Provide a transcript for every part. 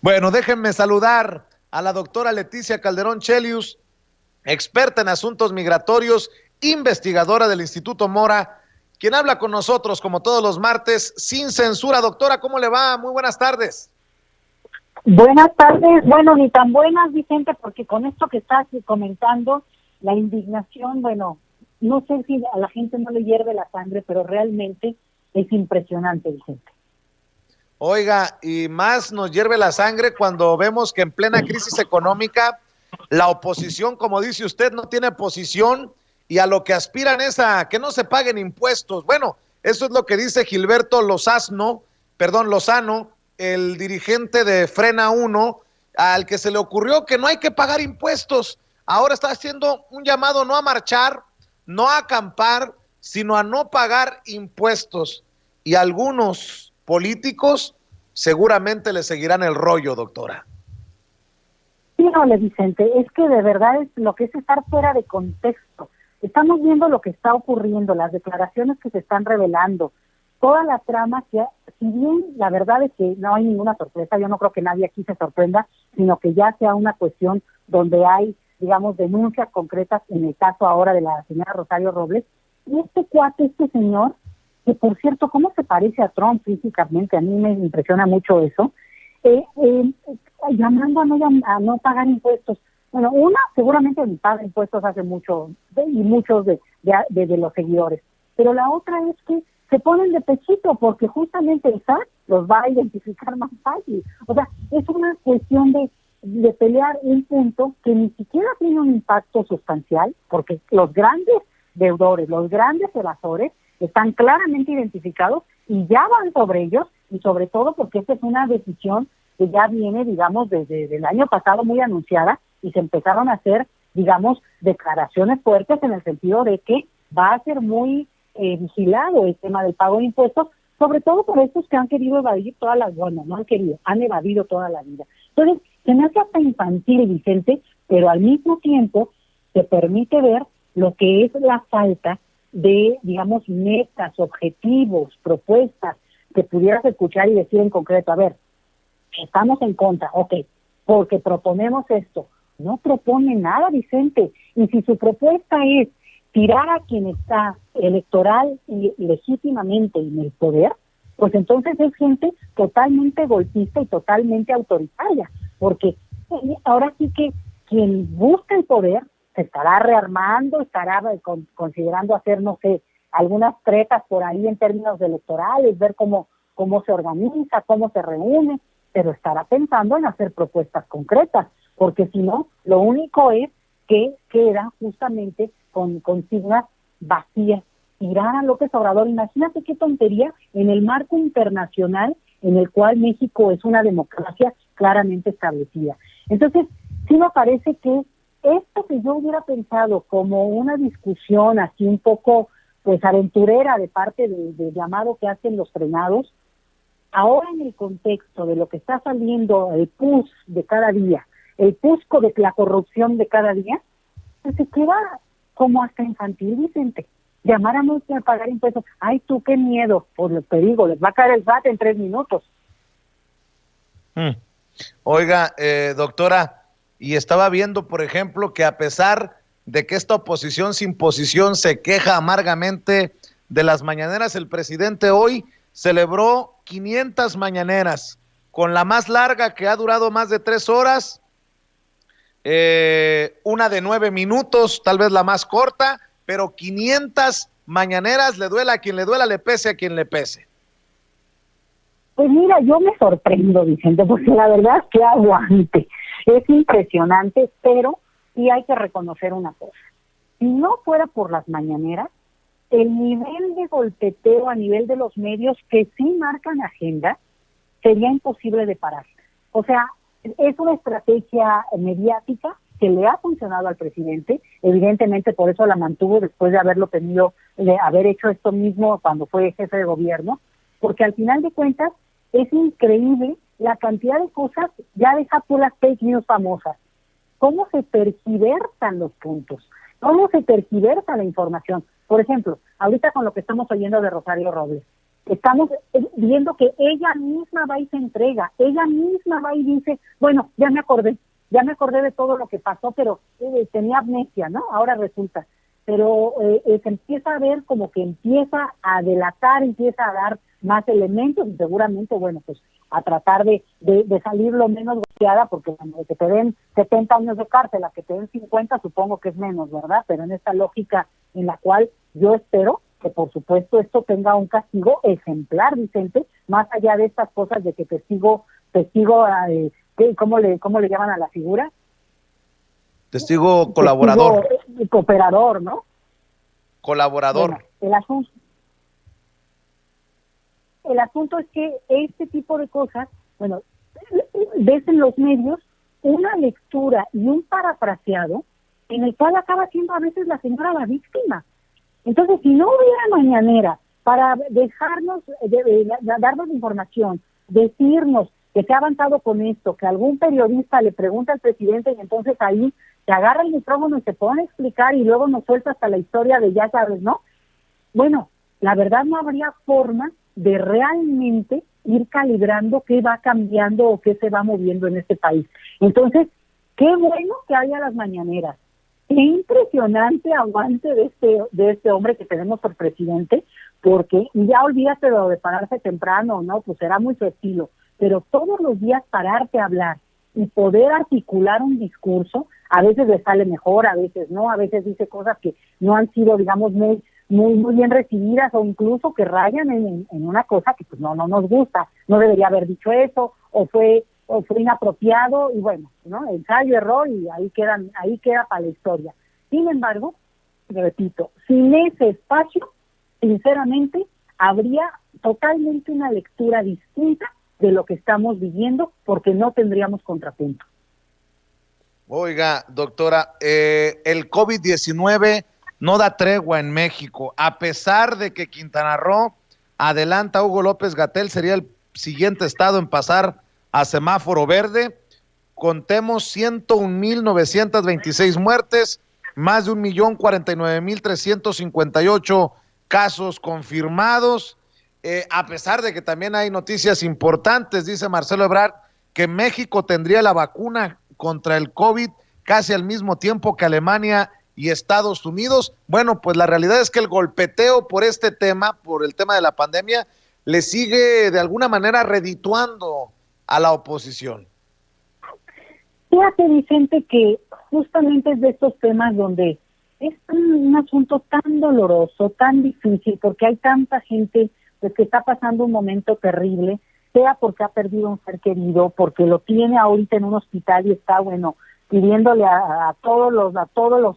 Bueno, déjenme saludar a la doctora Leticia Calderón Chelius, experta en asuntos migratorios, investigadora del Instituto Mora, quien habla con nosotros como todos los martes sin censura. Doctora, ¿cómo le va? Muy buenas tardes. Buenas tardes. Bueno, ni tan buenas, Vicente, porque con esto que estás comentando, la indignación, bueno, no sé si a la gente no le hierve la sangre, pero realmente es impresionante, Vicente. Oiga, y más nos hierve la sangre cuando vemos que en plena crisis económica la oposición, como dice usted, no tiene posición y a lo que aspiran es a que no se paguen impuestos. Bueno, eso es lo que dice Gilberto Lozano, el dirigente de Frena 1, al que se le ocurrió que no hay que pagar impuestos. Ahora está haciendo un llamado no a marchar, no a acampar, sino a no pagar impuestos. Y algunos políticos seguramente le seguirán el rollo, doctora. Sí, no, Vicente, es que de verdad es lo que es estar fuera de contexto. Estamos viendo lo que está ocurriendo, las declaraciones que se están revelando, toda la trama que, si bien la verdad es que no hay ninguna sorpresa, yo no creo que nadie aquí se sorprenda, sino que ya sea una cuestión donde hay, digamos, denuncias concretas, en el caso ahora de la señora Rosario Robles, y este señor, que por cierto, ¿cómo se parece a Trump físicamente? A mí me impresiona mucho eso, eh, eh, llamando a no pagar impuestos. Bueno, una, seguramente ni paga impuestos hace mucho, y muchos de los seguidores, pero la otra es que se ponen de pechito porque justamente el SAT los va a identificar más fácil. O sea, es una cuestión de pelear un punto que ni siquiera tiene un impacto sustancial, porque los grandes deudores, los grandes evasores están claramente identificados y ya van sobre ellos, y sobre todo porque esta es una decisión que ya viene, digamos, desde el año pasado muy anunciada, y se empezaron a hacer, digamos, declaraciones fuertes en el sentido de que va a ser muy vigilado el tema del pago de impuestos, sobre todo por estos que han querido evadir toda la vida, bueno, no han querido, han evadido toda la vida. Entonces, se me hace hasta infantil, Vicente, pero al mismo tiempo se permite ver lo que es la falta de, digamos, metas, objetivos, propuestas que pudieras escuchar y decir en concreto, a ver, estamos en contra, ok, porque proponemos esto. No propone nada, Vicente, y si su propuesta es tirar a quien está electoral y legítimamente en el poder, pues entonces es gente totalmente golpista y totalmente autoritaria, porque ahora sí que quien busca el poder se estará rearmando, estará considerando hacer, no sé, algunas tretas por ahí en términos electorales, ver cómo se organiza, cómo se reúne, pero estará pensando en hacer propuestas concretas, porque si no, lo único es que queda justamente con consignas vacías. Tirar a López Obrador, imagínate qué tontería en el marco internacional en el cual México es una democracia claramente establecida. Entonces, sí me parece que esto que yo hubiera pensado como una discusión así un poco pues aventurera de parte del llamado que hacen los frenados, ahora en el contexto de lo que está saliendo, el PUS de cada día, el PUSCO de la corrupción de cada día, pues se queda como hasta infantil, Vicente. Llamar a no pagar impuestos, ay tú qué miedo, pues te digo, les va a caer el SAT en 3 minutos. Oiga, doctora, y estaba viendo, por ejemplo, que a pesar de que esta oposición sin posición se queja amargamente de las mañaneras, el presidente hoy celebró 500 mañaneras, con la más larga que ha durado más de 3 horas, una de 9 minutos, tal vez la más corta, pero 500 mañaneras, le duela a quien le duela, le pese a quien le pese. Pues mira, yo me sorprendo, Vicente, porque la verdad es que aguante. Es impresionante, pero sí hay que reconocer una cosa. Si no fuera por las mañaneras, el nivel de golpeteo a nivel de los medios que sí marcan agenda sería imposible de parar. O sea, es una estrategia mediática que le ha funcionado al presidente, evidentemente por eso la mantuvo después de haberlo tenido, de haber hecho esto mismo cuando fue jefe de gobierno, porque al final de cuentas es increíble la cantidad de cosas, ya deja tú las fake news famosas, cómo se tergiversan los puntos, cómo se tergiversa la información. Por ejemplo, ahorita con lo que estamos oyendo de Rosario Robles, Estamos viendo que ella misma va y se entrega, ella misma va y dice, bueno, ya me acordé de todo lo que pasó, pero tenía amnesia, ¿no? Ahora resulta. Pero se empieza a ver como que empieza a delatar, empieza a dar más elementos y seguramente, bueno, pues a tratar de salir lo menos golpeada, porque bueno, que te den 70 años de cárcel, a que te den 50, supongo que es menos, ¿verdad? Pero en esta lógica en la cual yo espero que por supuesto esto tenga un castigo ejemplar, Vicente, más allá de estas cosas de que testigo, ¿cómo le llaman a la figura? Testigo colaborador. Testigo cooperador, ¿no? Colaborador. Bueno, el asunto es que este tipo de cosas, bueno, ves en los medios una lectura y un parafraseado en el cual acaba siendo a veces la señora la víctima. Entonces, si no hubiera mañanera para dejarnos, darnos información, decirnos que se ha avanzado con esto, que algún periodista le pregunta al presidente y entonces ahí se agarra el micrófono y se pone a explicar y luego nos suelta hasta la historia de ya sabes, ¿no? Bueno, la verdad no habría forma de realmente ir calibrando qué va cambiando o qué se va moviendo en este país. Entonces, qué bueno que haya las mañaneras. Qué impresionante aguante de este hombre que tenemos por presidente, porque ya olvídate lo de pararse temprano, ¿no? Pues será muy su estilo, pero todos los días pararte a hablar y poder articular un discurso, a veces le sale mejor, a veces no, a veces dice cosas que no han sido, digamos, muy bien recibidas o incluso que rayan en una cosa que pues no nos gusta, no debería haber dicho eso, o fue inapropiado y bueno, ¿no? Ensayo, error y ahí queda para la historia. Sin embargo, repito, sin ese espacio, sinceramente, habría totalmente una lectura distinta de lo que estamos viviendo porque no tendríamos contrapunto. Oiga, doctora, el COVID-19 no da tregua en México, a pesar de que Quintana Roo adelanta a Hugo López-Gatell, sería el siguiente estado en pasar a semáforo verde. Contemos 101,926 muertes, más de 1,049,358 casos confirmados, a pesar de que también hay noticias importantes, dice Marcelo Ebrard, que México tendría la vacuna contra el COVID casi al mismo tiempo que Alemania y Estados Unidos. Bueno, pues la realidad es que el golpeteo por este tema, por el tema de la pandemia, le sigue de alguna manera redituando a la oposición. Fíjate, Vicente, que justamente es de estos temas donde es un asunto tan doloroso, tan difícil, porque hay tanta gente pues, que está pasando un momento terrible, sea porque ha perdido un ser querido, porque lo tiene ahorita en un hospital y está, bueno, pidiéndole a todos los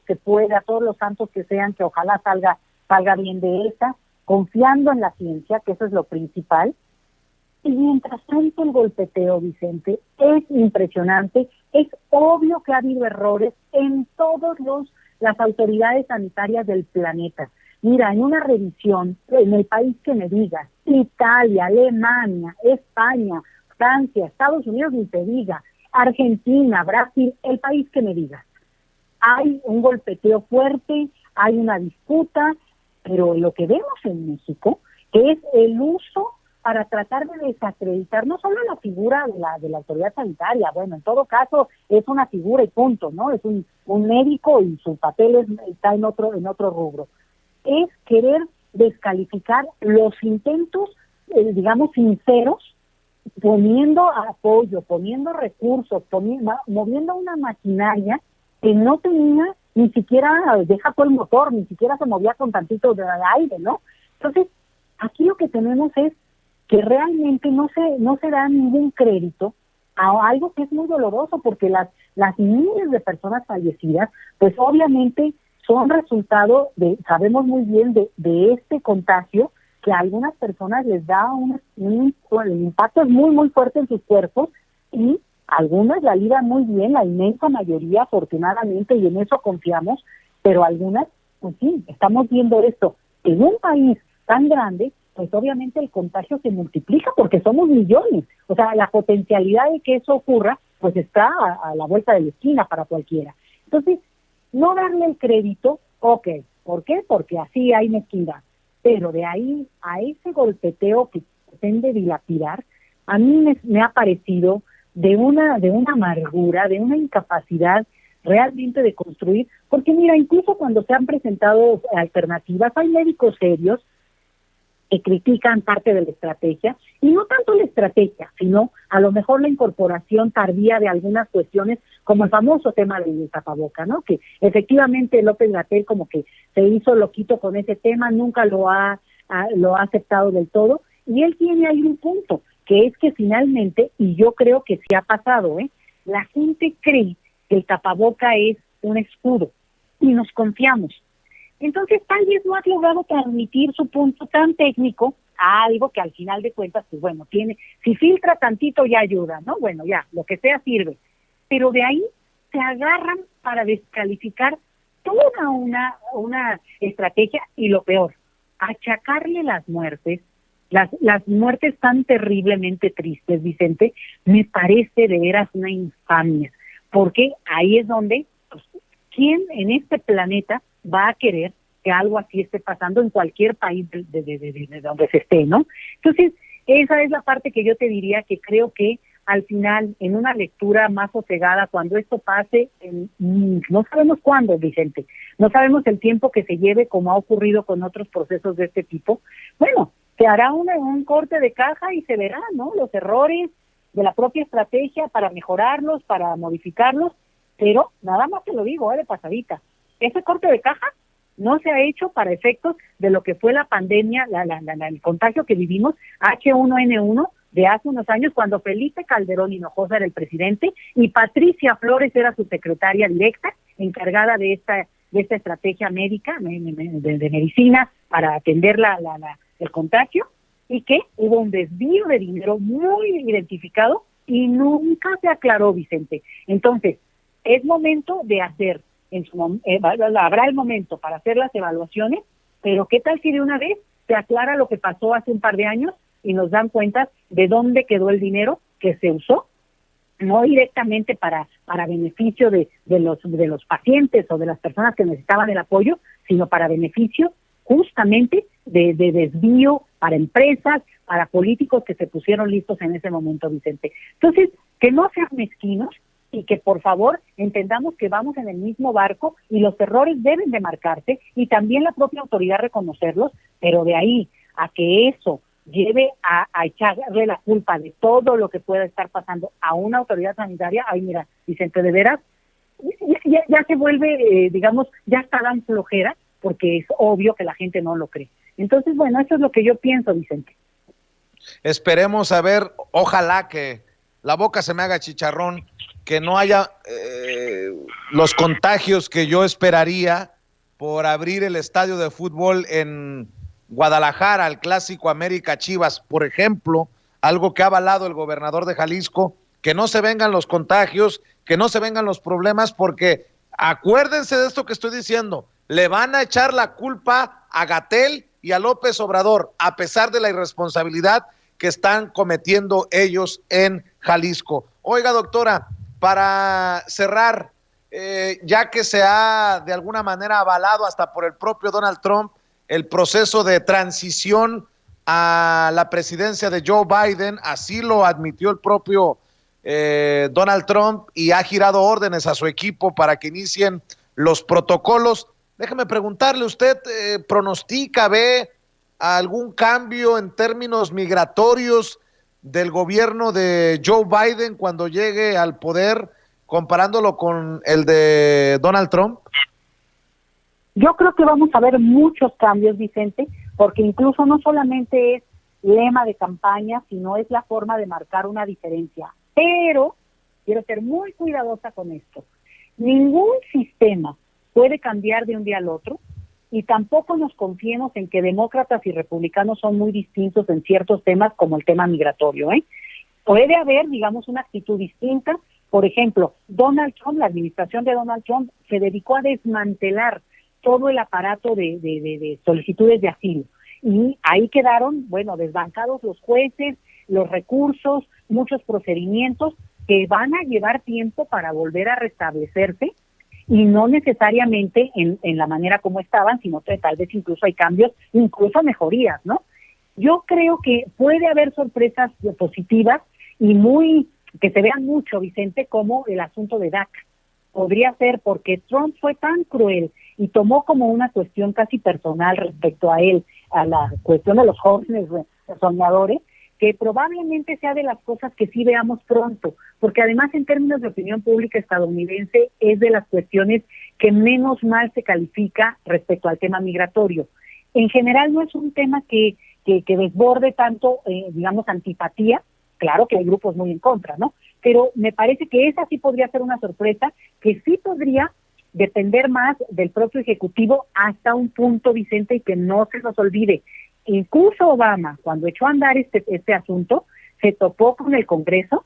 que pueda, a todos los santos que sean, que ojalá salga bien de esta, confiando en la ciencia, que eso es lo principal. Y mientras tanto el golpeteo, Vicente, es impresionante. Es obvio que ha habido errores en todas las autoridades sanitarias del planeta. Mira, en una revisión, en el país que me digas, Italia, Alemania, España, Francia, Estados Unidos, ni te diga, Argentina, Brasil, el país que me digas. Hay un golpeteo fuerte, hay una disputa, pero lo que vemos en México, que es el uso para tratar de desacreditar no solo la figura de la autoridad sanitaria, bueno, en todo caso es una figura y punto, ¿no? Es un médico y su papel está en otro rubro. Es querer descalificar los intentos, digamos, sinceros, poniendo apoyo, poniendo recursos, moviendo una maquinaria que no tenía ni siquiera, deja todo el motor, ni siquiera se movía con tantito de aire, ¿no? Entonces, aquí lo que tenemos es que realmente no se da ningún crédito a algo que es muy doloroso, porque las miles de personas fallecidas, pues obviamente son resultado sabemos muy bien de este contagio, que a algunas personas les da el impacto es muy, muy fuerte en sus cuerpos, y algunas la libran muy bien, la inmensa mayoría afortunadamente, y en eso confiamos, pero algunas, pues sí, estamos viendo esto. En un país tan grande, pues obviamente el contagio se multiplica porque somos millones. O sea, la potencialidad de que eso ocurra, pues está a la vuelta de la esquina para cualquiera. Entonces, no darle el crédito, ok, ¿por qué? Porque así hay mezquindad. pero de ahí a ese golpeteo que pretende dilapidar, a mí me ha parecido de una amargura, de una incapacidad realmente de construir, porque mira, incluso cuando se han presentado alternativas, hay médicos serios que critican parte de la estrategia, y no tanto la estrategia, sino a lo mejor la incorporación tardía de algunas cuestiones, como el famoso tema del tapaboca, ¿no? Que efectivamente López-Gatell como que se hizo loquito con ese tema, nunca lo ha aceptado del todo, y él tiene ahí un punto, que es que finalmente, y yo creo que sí ha pasado, la gente cree que el tapaboca es un escudo, y nos confiamos. Entonces, tal vez no has logrado transmitir su punto tan técnico a algo que al final de cuentas, pues bueno, si filtra tantito ya ayuda, ¿no? Bueno, ya, lo que sea sirve. Pero de ahí se agarran para descalificar toda una estrategia, y lo peor, achacarle las muertes tan terriblemente tristes, Vicente, me parece de veras una infamia, porque ahí es donde, pues, ¿quién en este planeta va a querer que algo así esté pasando en cualquier país de donde se esté, ¿no? Entonces, esa es la parte que yo te diría que creo que al final, en una lectura más sosegada, cuando esto pase, no sabemos cuándo, Vicente, no sabemos el tiempo que se lleve, como ha ocurrido con otros procesos de este tipo, bueno, se hará un corte de caja y se verá, ¿no? Los errores de la propia estrategia para mejorarlos, para modificarlos, pero nada más te lo digo, de pasadita. Ese corte de caja no se ha hecho para efectos de lo que fue la pandemia, el contagio que vivimos, H1N1, de hace unos años, cuando Felipe Calderón Hinojosa era el presidente y Patricia Flores era su secretaria directa, encargada de esta estrategia médica, de medicina, para atender el contagio, y que hubo un desvío de dinero muy identificado y nunca se aclaró, Vicente. Entonces, es momento de hacer, habrá el momento para hacer las evaluaciones, pero ¿qué tal si de una vez se aclara lo que pasó hace un par de años y nos dan cuenta de dónde quedó el dinero que se usó, no directamente para beneficio de los pacientes o de las personas que necesitaban el apoyo, sino para beneficio justamente de desvío para empresas, para políticos que se pusieron listos en ese momento, Vicente? Entonces, que no sean mezquinos y que por favor entendamos que vamos en el mismo barco y los errores deben de marcarse y también la propia autoridad reconocerlos, pero de ahí a que eso lleve a echarle la culpa de todo lo que pueda estar pasando a una autoridad sanitaria, ay mira, Vicente, de veras, ya se vuelve, ya está dan flojera, porque es obvio que la gente no lo cree. Entonces, bueno, eso es lo que yo pienso, Vicente. Esperemos a ver, ojalá que la boca se me haga chicharrón, que no haya los contagios que yo esperaría por abrir el estadio de fútbol en Guadalajara, al clásico América Chivas, por ejemplo, algo que ha avalado el gobernador de Jalisco, que no se vengan los contagios, que no se vengan los problemas, porque acuérdense de esto que estoy diciendo, le van a echar la culpa a Gatell y a López Obrador, a pesar de la irresponsabilidad que están cometiendo ellos en Jalisco. Oiga, doctora, para cerrar, ya que se ha de alguna manera avalado hasta por el propio Donald Trump el proceso de transición a la presidencia de Joe Biden, así lo admitió el propio Donald Trump y ha girado órdenes a su equipo para que inicien los protocolos. Déjeme preguntarle, ¿usted pronostica, ve algún cambio en términos migratorios del gobierno de Joe Biden cuando llegue al poder, comparándolo con el de Donald Trump? Yo creo que vamos a ver muchos cambios, Vicente, porque incluso no solamente es lema de campaña, sino es la forma de marcar una diferencia. Pero quiero ser muy cuidadosa con esto. Ningún sistema puede cambiar de un día al otro y tampoco nos confiemos en que demócratas y republicanos son muy distintos en ciertos temas como el tema migratorio. Puede haber, una actitud distinta. Por ejemplo, Donald Trump, la administración de Donald Trump se dedicó a desmantelar todo el aparato de solicitudes de asilo. Y ahí quedaron, desbancados los jueces, los recursos, muchos procedimientos que van a llevar tiempo para volver a restablecerse. y no necesariamente en la manera como estaban, sino que tal vez incluso hay cambios, incluso mejorías, ¿no? Yo creo que puede haber sorpresas positivas y que se vean mucho, Vicente, como el asunto de DACA. Podría ser porque Trump fue tan cruel y tomó como una cuestión casi personal respecto a él, a la cuestión de los jóvenes soñadores, que probablemente sea de las cosas que sí veamos pronto, porque además en términos de opinión pública estadounidense es de las cuestiones que menos mal se califica respecto al tema migratorio. En general no es un tema que desborde tanto, digamos, antipatía. Claro que hay grupos muy en contra, ¿no? Pero me parece que esa sí podría ser una sorpresa, que sí podría depender más del propio Ejecutivo hasta un punto, Vicente, y que no se nos olvide. Incluso Obama, cuando echó a andar este asunto, se topó con el Congreso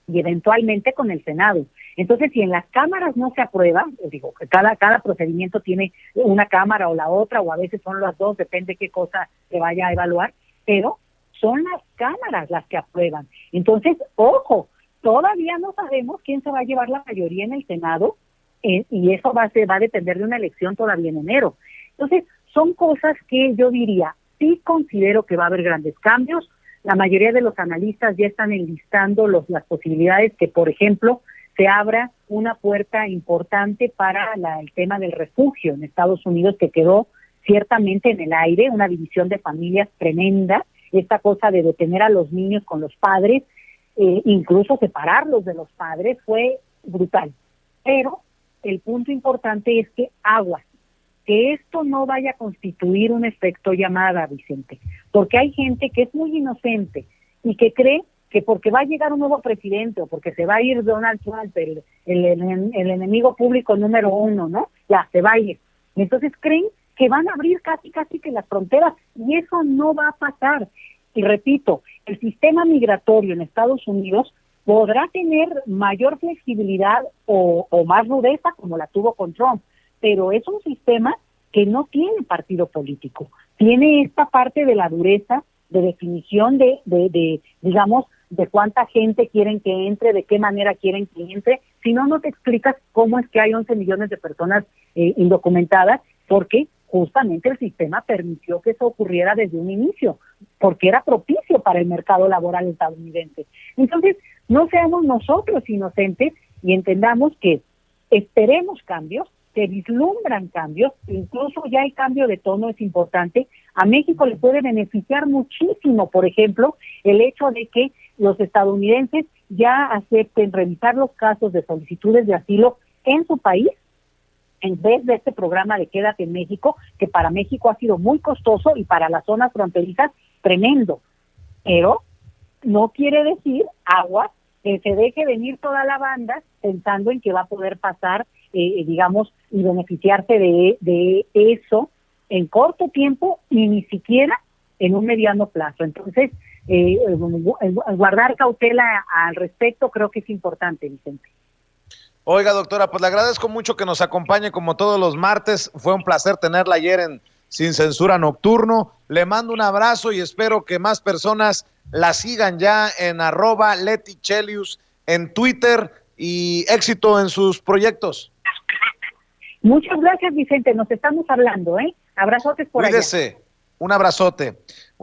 y eventualmente con el Senado. Entonces, si en las cámaras no se aprueba, digo, que cada procedimiento tiene una cámara o la otra, o a veces son las dos, depende qué cosa se vaya a evaluar, pero son las cámaras las que aprueban. Entonces, ojo, todavía no sabemos quién se va a llevar la mayoría en el Senado, y eso va a depender de una elección todavía en enero. Entonces, son cosas que yo diría, sí considero que va a haber grandes cambios. La mayoría de los analistas ya están enlistando las posibilidades que, por ejemplo, se abra una puerta importante para el tema del refugio en Estados Unidos, que quedó ciertamente en el aire, una división de familias tremenda, esta cosa de detener a los niños con los padres, incluso separarlos de los padres, fue brutal. Pero el punto importante es que esto no vaya a constituir un efecto llamada, Vicente, porque hay gente que es muy inocente y que cree que porque va a llegar un nuevo presidente o porque se va a ir Donald Trump, el enemigo público número 1, ¿no? Ya, se va a ir. Entonces creen que van a abrir casi que las fronteras, y eso no va a pasar. Y repito, el sistema migratorio en Estados Unidos podrá tener mayor flexibilidad o más rudeza, como la tuvo con Trump, pero es un sistema que no tiene partido político. Tiene esta parte de la dureza, de definición de digamos, de cuánta gente quieren que entre, de qué manera quieren que entre. Si no, no te explicas cómo es que hay 11 millones de personas indocumentadas, porque justamente el sistema permitió que eso ocurriera desde un inicio, porque era propicio para el mercado laboral estadounidense. Entonces, no seamos nosotros inocentes y entendamos que esperemos cambios, se vislumbran cambios, incluso ya el cambio de tono es importante. A México le puede beneficiar muchísimo, por ejemplo, el hecho de que los estadounidenses ya acepten revisar los casos de solicitudes de asilo en su país, en vez de este programa de Quédate en México, que para México ha sido muy costoso y para las zonas fronterizas tremendo. Pero no quiere decir, aguas, que se deje venir toda la banda pensando en que va a poder pasar, digamos, y beneficiarse de eso en corto tiempo y ni siquiera en un mediano plazo. Entonces, guardar cautela al respecto creo que es importante, Vicente. Oiga, doctora, pues le agradezco mucho que nos acompañe como todos los martes. Fue un placer tenerla ayer en Sin Censura Nocturno. Le mando un abrazo y espero que más personas la sigan ya en @LetiChelius en Twitter, y éxito en sus proyectos. Muchas gracias, Vicente. Nos estamos hablando, ¿eh? Abrazotes por allá. Cuídese. Un abrazote.